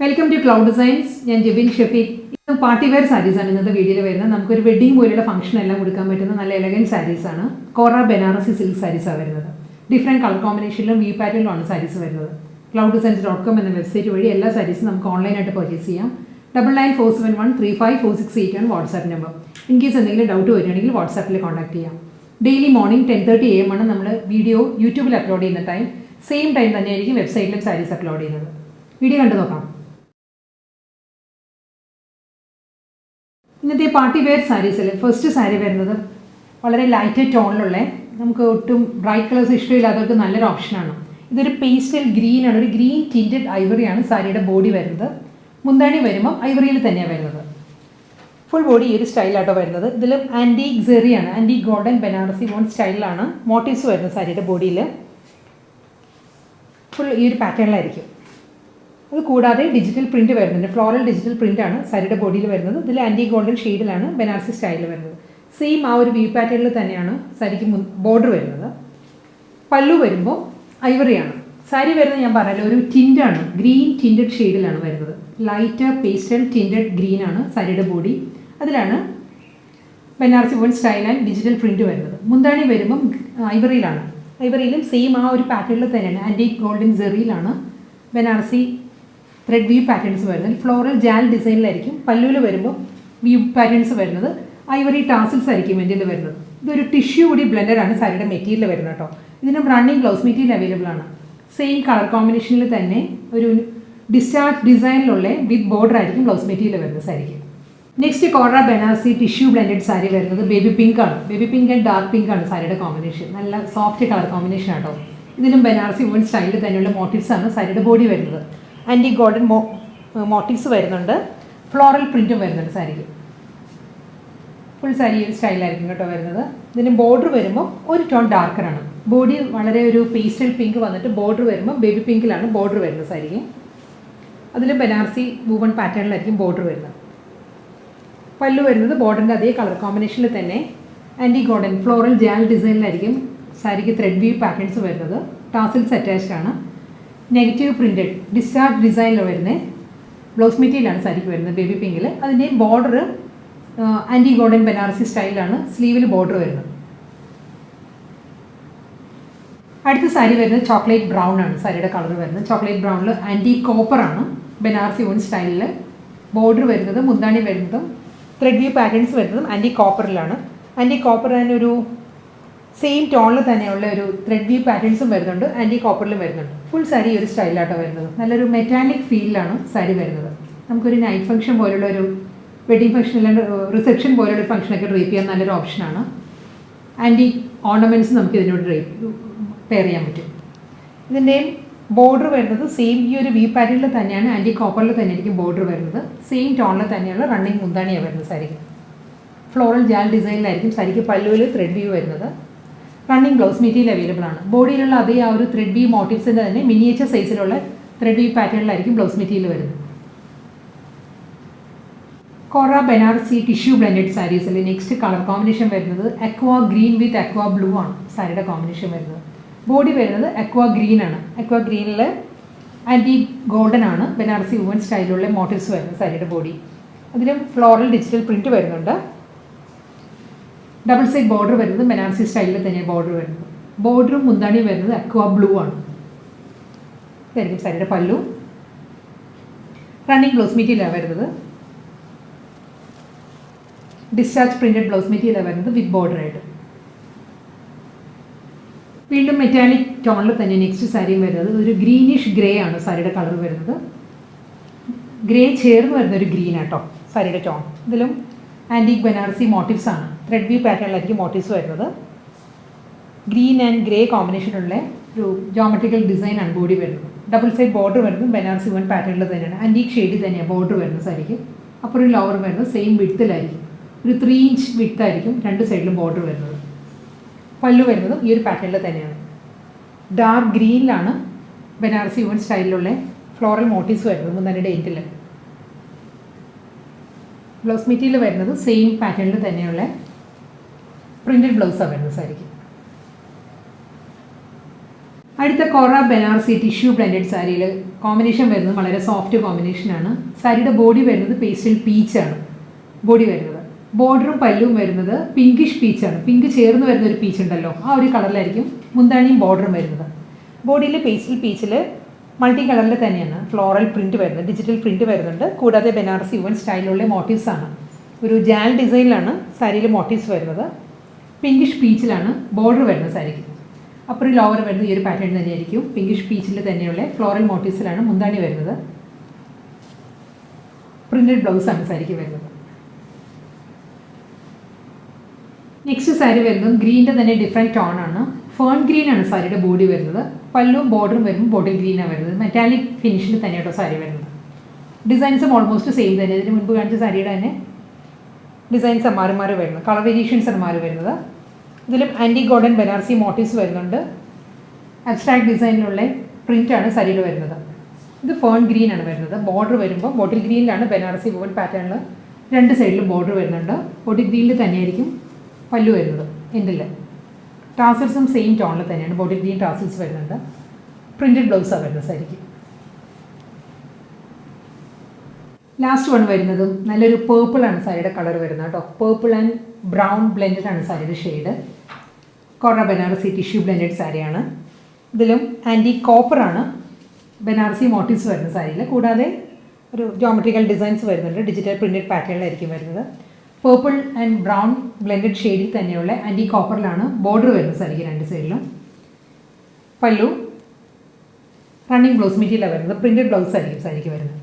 Welcome to cloud designs. ഞാൻ ജെബിൻ ഷഫീഖ്. ഇത് party wear സാരീസാണ് ഇന്നത്തെ വീഡിയോയിൽ വരുന്നത്. നമുക്കൊരു വെഡിങ് പോലെയുള്ള ഫംഗ്ഷൻ എല്ലാം കൊടുക്കാൻ പറ്റുന്ന നല്ല എലഗൻറ്റ് സാരീസാണ്. കോറ ബനാറസി സിൽക്ക് സാരീസാണ് വരുന്നത്. ഡിഫറെൻറ്റ് കളർ കോമ്പിനേഷനിലും വി പാറ്റേണിലുമാണ് സാരീസ് വരുന്നത്. clouddesigns.com എന്ന വെബ്സൈറ്റ് വഴി എല്ലാ സാരീസും നമുക്ക് ഓൺലൈനായിട്ട് പർച്ചേസ് ചെയ്യാം. 9947135681 വാട്സാപ്പ് നമ്പർ. ഇൻ കേസ് എന്തെങ്കിലും ഡൗട്ട് വരികയാണെങ്കിൽ വാട്സാപ്പിൽ കോൺടാക്ട് ചെയ്യാം. ഡെയിലി മോർണിംഗ് 10:30 AM ആണ് നമ്മൾ വീഡിയോ യൂട്യൂബിൽ അപ്ലോഡ് ചെയ്യുന്ന ടൈം. സെയിം ടൈം തന്നെയായിരിക്കും വെബ്സൈറ്റിലും സാരീസ് അപ്ലോഡ് ചെയ്യുന്നത്. വീഡിയോ കണ്ടു നോക്കാം. ഇന്നത്തെ പാർട്ടി വെയർ സാരീസിൽ ഫസ്റ്റ് സാരി വരുന്നത് വളരെ ലൈറ്റ് ടോണിലുള്ള, നമുക്ക് ഒട്ടും ബ്രൈറ്റ് കളേഴ്സ് ഇഷ്ടമില്ലാത്തവർക്ക് നല്ലൊരു ഓപ്ഷനാണ്. ഇതൊരു പേസ്റ്റൽ ഗ്രീനാണ്, ഒരു ഗ്രീൻ ടിൻറ്റഡ് ഐവറിയാണ് സാരിയുടെ ബോഡി വരുന്നത്. മുന്താണി വരുമ്പോൾ ഐവറിയിൽ തന്നെയാണ് വരുന്നത്. ഫുൾ ബോഡി ഈ ഒരു സ്റ്റൈലാട്ടോ വരുന്നത്. ഇതിൽ ആൻറ്റീക് സെറിയാണ്, ആൻറ്റീക് ഗോൾഡൻ ബനാറസി വോൺ സ്റ്റൈലിലാണ് മോട്ടീവ്സ് വരുന്നത്. സാരിയുടെ ബോഡിയിൽ ഫുൾ ഈ ഒരു പാറ്റേണിലായിരിക്കും. അത് കൂടാതെ ഡിജിറ്റൽ പ്രിൻറ്റ് വരുന്നുണ്ട്. ഫ്ലോറൽ ഡിജിറ്റൽ പ്രിൻ്റാണ് സാരിയുടെ ബോഡിയിൽ വരുന്നത്. ഇതിൽ ആൻറ്റി ഗോൾഡൻ ഷെയ്ഡിലാണ് ബനാറസി സ്റ്റൈലിൽ വരുന്നത്. സെയിം ആ ഒരു വി പാറ്റേണിൽ തന്നെയാണ് സാരിക്ക് ബോർഡർ വരുന്നത്. പല്ലു വരുമ്പോൾ ഐവറിയാണ്. സാരി വരുന്നത് ഞാൻ പറഞ്ഞല്ലോ ഒരു ടിൻ്റാണ്, ഗ്രീൻ ടിൻറ്റഡ് ഷെയ്ഡിലാണ് വരുന്നത്. ലൈറ്റ് പേസ്റ്റൽ ടിൻറ്റഡ് ഗ്രീനാണ് സാരിയുടെ ബോഡി. അതിലാണ് Banarasi woven style and digital print വരുന്നത്. മുന്താണി വരുമ്പം ഐവറിയിലാണ്. ഐവറിയിലും സെയിം ആ ഒരു പാറ്റേണിൽ തന്നെയാണ് ആൻറ്റി ഗോൾഡൻ സെറിയിലാണ് ബനാറസി ത്രെഡ് വീവ് പാറ്റേൺസ് വരുന്നത്. ഫ്ലോറൽ ജാൽ ഡിസൈനിലായിരിക്കും. പല്ലുവിൽ വരുമ്പോൾ വീവ് പാറ്റേൺസ് വരുന്നത്. ഐവറി ടാസിൽസ് ആയിരിക്കും എൻ്റെ വരുന്നത്. ഇതൊരു ടിഷ്യൂ കൂടി ബ്ലെൻഡറാണ് സാരിയുടെ മെറ്റീരിയൽ വരുന്നത് കേട്ടോ. ഇതിനും റണ്ണിങ് ബ്ലൗസ് മെറ്റീരിയൽ അവൈലബിൾ ആണ്. സെയിം കളർ കോമ്പിനേഷനിൽ തന്നെ ഒരു ഡിസ്ചാർജ് ഡിസൈനിലുള്ള വിത്ത് ബോർഡർ ആയിരിക്കും ബ്ലൗസ് മെറ്റീരിയൽ വരുന്നത് സാരിക്ക്. നെക്സ്റ്റ് കോറ ബനാറസി ടിഷ്യൂ ബ്ലെൻഡഡ് സാരി വരുന്നത് ബേബി പിങ്ക് ആണ്. Baby pink and dark pink ആണ് സാരിയുടെ കോമ്പിനേഷൻ. നല്ല സോഫ്റ്റ് കളർ കോമ്പിനേഷൻ ആട്ടോ. ഇതിലും ബനാറസി വോൺ സ്റ്റൈലിൽ തന്നെയുള്ള മോട്ടീവ്സ് ആണ് സാരിയുടെ ബോഡി വരുന്നത്. ആൻറ്റി ഗോൾഡൻ മോട്ടീവ്സ് വരുന്നുണ്ട്. ഫ്ലോറൽ പ്രിൻറ്റും വരുന്നുണ്ട് സാരിക്ക്. ഫുൾ സാരി ഒരു സ്റ്റൈലായിരിക്കും കേട്ടോ വരുന്നത്. ഇതിന് ബോർഡർ വരുമ്പോൾ ഒരു ടോൺ ഡാർക്കറാണ്. ബോഡി വളരെ ഒരു പേസ്റ്റൽ പിങ്ക് വന്നിട്ട് ബോർഡർ വരുമ്പോൾ ബേബി പിങ്കിലാണ് ബോർഡർ വരുന്നത് സാരിക്ക്. അതിൽ ബനാറസി വൂവൺ പാറ്റേണിലായിരിക്കും ബോർഡർ വരുന്നത്. പല്ലു വരുന്നത് ബോർഡറിൻ്റെ അതേ കളർ കോമ്പിനേഷനിൽ തന്നെ ആൻറ്റി ഗോൾഡൻ ഫ്ലോറൽ ജാൽ ഡിസൈനിലായിരിക്കും സാരിക്ക് ത്രെഡ് വീവ് പാറ്റേൺസ് വരുന്നത്. ടാസിൽസ് അറ്റാച്ച്ഡ് ആണ്. നെഗറ്റീവ് പ്രിൻറ്റഡ് ഡിസ്ചാർജ് ഡിസൈനിൽ വരുന്നത് ബ്ലൗസ് മെറ്റീരിയലാണ് സാരിക്ക് വരുന്നത് ബേബി പിങ്കിൽ. അതിൻ്റെ ബോർഡർ ആൻറ്റി ഗോൾഡൻ ബനാറസി സ്റ്റൈലാണ് സ്ലീവിൽ ബോർഡർ വരുന്നത്. അടുത്ത സാരി വരുന്നത് ചോക്ലേറ്റ് ബ്രൗൺ ആണ് സാരിയുടെ കളർ വരുന്നത്. ചോക്ലേറ്റ് ബ്രൗണിൽ ആൻറ്റി കോപ്പറാണ് ബനാറസി വോൺ സ്റ്റൈലിൽ ബോർഡർ വരുന്നത്. മുന്താണി വരുന്നതും ത്രെഡ് വ്യൂ പാറ്റേൺസ് വരുന്നതും ആൻറ്റി കോപ്പറിലാണ്. ആൻറ്റി കോപ്പർ തന്നെ ഒരു സെയിം ടോണിൽ തന്നെയുള്ള ഒരു ത്രെഡ് വ്യൂ പാറ്റേൺസും വരുന്നുണ്ട്, ആൻറ്റി കോപ്പറിലും വരുന്നുണ്ട്. ഫുൾ സാരി ഒരു സ്റ്റൈലാട്ടോ വരുന്നത്. നല്ലൊരു മെറ്റാലിക് ഫീലിലാണ് സാരി വരുന്നത്. നമുക്കൊരു നൈറ്റ് ഫംഗ്ഷൻ പോലുള്ള ഒരു വെഡിങ് ഫംഗ്ഷൻ അല്ലെങ്കിൽ റിസപ്ഷൻ പോലുള്ള ഒരു ഫംഗ്ഷനൊക്കെ ഡ്രേപ്പ് ചെയ്യാൻ നല്ലൊരു ഓപ്ഷനാണ്. ആൻറ്റി ഓർണമെൻറ്റ്സ് നമുക്ക് ഇതിനോട് പെയർ ചെയ്യാൻ പറ്റും. ഇതിൻ്റെയും ബോർഡർ വരുന്നത് സെയിം ഈ ഒരു വി പാറ്റേണിൽ തന്നെയാണ്, ആൻറ്റി കോപ്പറിൽ തന്നെയായിരിക്കും ബോർഡർ വരുന്നത്. സെയിം ടോണിൽ തന്നെയുള്ള റണ്ണിങ് മുന്താണിയാണ് വരുന്നത് സാരിക്ക്. ഫ്ലോറൽ ജാൽ ഡിസൈനിലായിരിക്കും സാരിക്ക് പല്ലുവിൽ ത്രെഡ് വ്യൂ വരുന്നത്. റണ്ണിങ് ബ്ലൗസ് മെറ്റീരിയൽ അവൈലബിൾ ആണ്. ബോഡിയിലുള്ള അതേ ആ ഒരു ത്രെഡ് വ്യൂ മോട്ടീവ്സിൻ്റെ തന്നെ മിനിയേച്ചർ സൈസിലുള്ള ത്രെഡ് വ്യൂ പാറ്റേണിലായിരിക്കും ബ്ലൗസ് മെറ്റീരിയൽ വരുന്നത്. കോറ ബനാറസി ടിഷ്യൂ ബ്ലെൻഡഡ് സാരീസിൽ നെക്സ്റ്റ് കളർ കോമ്പിനേഷൻ വരുന്നത് അക്വാ ഗ്രീൻ വിത്ത് അക്വാ ബ്ലൂ ആണ് സാരിയുടെ കോമ്പിനേഷൻ വരുന്നത്. ബോഡി വരുന്നത് അക്വാ ഗ്രീൻ ആണ്. അക്വാ ഗ്രീനിൽ ആൻറ്റി ഗോൾഡൻ ആണ് ബനാറസി വുമൺ സ്റ്റൈലിലുള്ള മോട്ടീവ്സ് വരുന്നത് സാരിയുടെ ബോഡി. അതിലും ഫ്ലോറൽ ഡിജിറ്റൽ പ്രിൻറ്റ് വരുന്നുണ്ട്. ഡബിൾ സൈഡ് ബോർഡർ വരുന്നത് ബനാറസി സ്റ്റൈലിൽ തന്നെയാണ് ബോർഡർ വരുന്നത്. ബോർഡറും മുന്താണിയും വരുന്നത് അക്വാ ബ്ലൂ ആണ്. ഇതായിരിക്കും സാരിയുടെ പല്ലു. റണ്ണിങ് ബ്ലൗസ് മെറ്റീരിയലാണ് വരുന്നത്. ഡിസ്ചാർജ് പ്രിൻറ്റഡ് ബ്ലൗസ് മെറ്റീരിയലാണ് വരുന്നത് വിത്ത് ബോർഡറായിട്ട്. വീണ്ടും മെറ്റാലിക് ടോണിൽ തന്നെ നെക്സ്റ്റ് സാരിയും വരുന്നത് ഒരു ഗ്രീനിഷ് ഗ്രേ ആണ് സാരിയുടെ കളർ വരുന്നത്. ഗ്രേ ചേർന്ന് വരുന്ന ഒരു ഗ്രീൻ ആട്ടോ സാരിയുടെ ടോൺ. ഇതിലും ആൻറ്റീക് ബനാറസി മോട്ടീവ്സ് ആണ്. ത്രെഡ് വ്യൂ പാറ്റേണിലായിരിക്കും മോട്ടീവ്സ് വരുന്നത്. ഗ്രീൻ ആൻഡ് ഗ്രേ കോമ്പിനേഷനുള്ള ഒരു ജോമെട്രിക്കൽ ഡിസൈനാണ് ബോഡി വരുന്നത്. ഡബിൾ സൈഡ് ബോർഡർ വരുന്നത് ബനാറസി വൺ പാറ്റേണിൽ തന്നെയാണ്. ആൻറ്റീക് ഷെയ്ഡിൽ തന്നെയാണ് ബോർഡർ വരുന്നത് സാരിക്ക്. അപ്പുറം ലോവർ വരുന്നത് സെയിം വിഡ്ത്തിലായിരിക്കും. ഒരു 3 ഇഞ്ച് വിഡ്ത്തായിരിക്കും രണ്ട് സൈഡിലും ബോർഡർ വരുന്നത്. പല്ലു വരുന്നതും ഈ ഒരു പാറ്റേണിൽ തന്നെയാണ്. ഡാർക്ക് ഗ്രീനിലാണ് ബനാറസി വൺ സ്റ്റൈലിലുള്ള ഫ്ലോറൽ മോട്ടീവ്സ് വരുന്നത് മുന്താണിയുടെ എൻഡിൽ. ബ്ലൗസ് മെറ്റീരിയൽ വരുന്നത് സെയിം പാറ്റേണിൽ തന്നെയുള്ള പ്രിൻറ്റഡ് ബ്ലൗസാണ് വരുന്നത് സാരിക്ക്. അടുത്ത കൊറ ബനാറസി ടിഷ്യൂ ബ്ലെൻഡഡ് സാരിയിൽ കോമ്പിനേഷൻ വരുന്നത് വളരെ സോഫ്റ്റ് കോമ്പിനേഷനാണ്. സാരിയുടെ ബോഡി വരുന്നത് പേസ്റ്റൽ പീച്ചാണ് ബോഡി വരുന്നത്. ബോർഡറും പല്ലും വരുന്നത് പിങ്കിഷ് പീച്ചാണ്. പിങ്ക് ചേർന്ന് വരുന്ന ഒരു പീച്ച് ഉണ്ടല്ലോ, ആ ഒരു കളറിലായിരിക്കും മുന്താണിയും ബോർഡറും വരുന്നത്. ബോഡിയിൽ പേസ്റ്റൽ പീച്ചിൽ മൾട്ടി കളറിൽ തന്നെയാണ് ഫ്ലോറൽ പ്രിൻറ്റ് വരുന്നത്, ഡിജിറ്റൽ പ്രിൻറ്റ് വരുന്നുണ്ട്. കൂടാതെ ബനാറസി വുവൻ സ്റ്റൈലിലുള്ള മോട്ടീവ്സ് ആണ്. ഒരു ജാൽ ഡിസൈനിലാണ് സാരിയിൽ മോട്ടീവ്സ് വരുന്നത്. പിങ്കിഷ് പീച്ചിലാണ് ബോർഡർ വരുന്നത് സാരിക്ക്. അപ്പർ ലോവർ വരുന്നത് ഈ ഒരു പാറ്റേൺ തന്നെയായിരിക്കും. പിങ്കിഷ് പീച്ചിൽ തന്നെയുള്ള ഫ്ലോറൽ മോട്ടീവ്സിലാണ് മുന്താണി വരുന്നത്. പ്രിൻറ്റഡ് ബ്ലൗസാണ് സാരിക്ക് വരുന്നത്. നെക്സ്റ്റ് സാരി വരുന്നത് ഗ്രീനിൻ്റെ തന്നെ ഡിഫറെൻറ്റ് ടോൺ ആണ്. ഫേൺ ഗ്രീൻ ആണ് സാരിയുടെ ബോഡി വരുന്നത്. പല്ലും ബോർഡറും വരുമ്പോൾ ബോട്ടിൽ ഗ്രീനാണ് വരുന്നത്. മെറ്റാലിക് ഫിനിഷിൽ തന്നെയാട്ടോ സാരി വരുന്നത്. ഡിസൈൻസും ഓൾമോസ്റ്റ് സെയിം തന്നെ. ഇതിന് മുൻപ് കാണിച്ച സാരിയുടെ തന്നെ ഡിസൈൻസ് മാറി മാറി വരുന്നത്, കളർ വേരിയേഷൻസ് ആണ് മാറി വരുന്നത്. ഇതിലും ആൻറ്റി ഗോൾഡൻ ബനാറസി മോട്ടീവ്സ് വരുന്നുണ്ട്. അബ്സ്ട്രാക്ട് ഡിസൈനിലുള്ള പ്രിൻ്റാണ് സാരിയിൽ വരുന്നത്. ഇത് ഫേൺ ഗ്രീൻ ആണ് വരുന്നത്. ബോർഡർ വരുമ്പോൾ ബോട്ടിൽ ഗ്രീനിലാണ് ബനാറസി വുവൻ പാറ്റേണിൽ രണ്ട് സൈഡിലും ബോർഡർ വരുന്നുണ്ട്. ബോട്ടിൽ ഗ്രീനിൽ തന്നെയായിരിക്കും പല്ലു വരുന്നത്. എൻഡിൽ ടാസിൽസും സെയിം ടോണിൽ തന്നെയാണ്. ബോട്ടിൽ ഗ്രീൻ ടാസിൽസ് വരുന്നുണ്ട്. പ്രിൻറ്റഡ് ബ്ലൗസാണ് വരുന്നത് സാരിക്ക്. ലാസ്റ്റ് വൺ വരുന്നതും നല്ലൊരു പേർപ്പിളാണ് സാരിയുടെ കളർ വരുന്നത് കേട്ടോ. പേർപ്പിൾ ആൻഡ് ബ്രൗൺ ബ്ലെൻഡഡ് ആണ് സാരിയുടെ ഷെയ്ഡ്. കൊറ ബനാറസി ടിഷ്യൂ ബ്ലെൻഡഡ് സാരിയാണ്. ഇതിലും ആൻറ്റി കോപ്പറാണ് ബനാറസി മോട്ടീവ്സ് വരുന്ന സാരിയിൽ. കൂടാതെ ഒരു ജോമെട്രിക്കൽ ഡിസൈൻസ് വരുന്നുണ്ട്. ഡിജിറ്റൽ പ്രിൻറ്റഡ് പാറ്റേണിലായിരിക്കും വരുന്നത്. പേർപ്പിൾ ആൻഡ് ബ്രൗൺ ബ്ലെൻഡഡ് ഷെയ്ഡിൽ തന്നെയുള്ള ആൻറ്റി കോപ്പറിലാണ് ബോർഡർ വരുന്നത് സാരിക്ക് രണ്ട് സൈഡിലും. പല്ലു റണ്ണിങ് ബ്ലൗസ് മെറ്റീരിയലാണ് വരുന്നത്. പ്രിൻറ്റഡ് ബ്ലൗസ് ആയിരിക്കും സാരിക്ക് വരുന്നത്.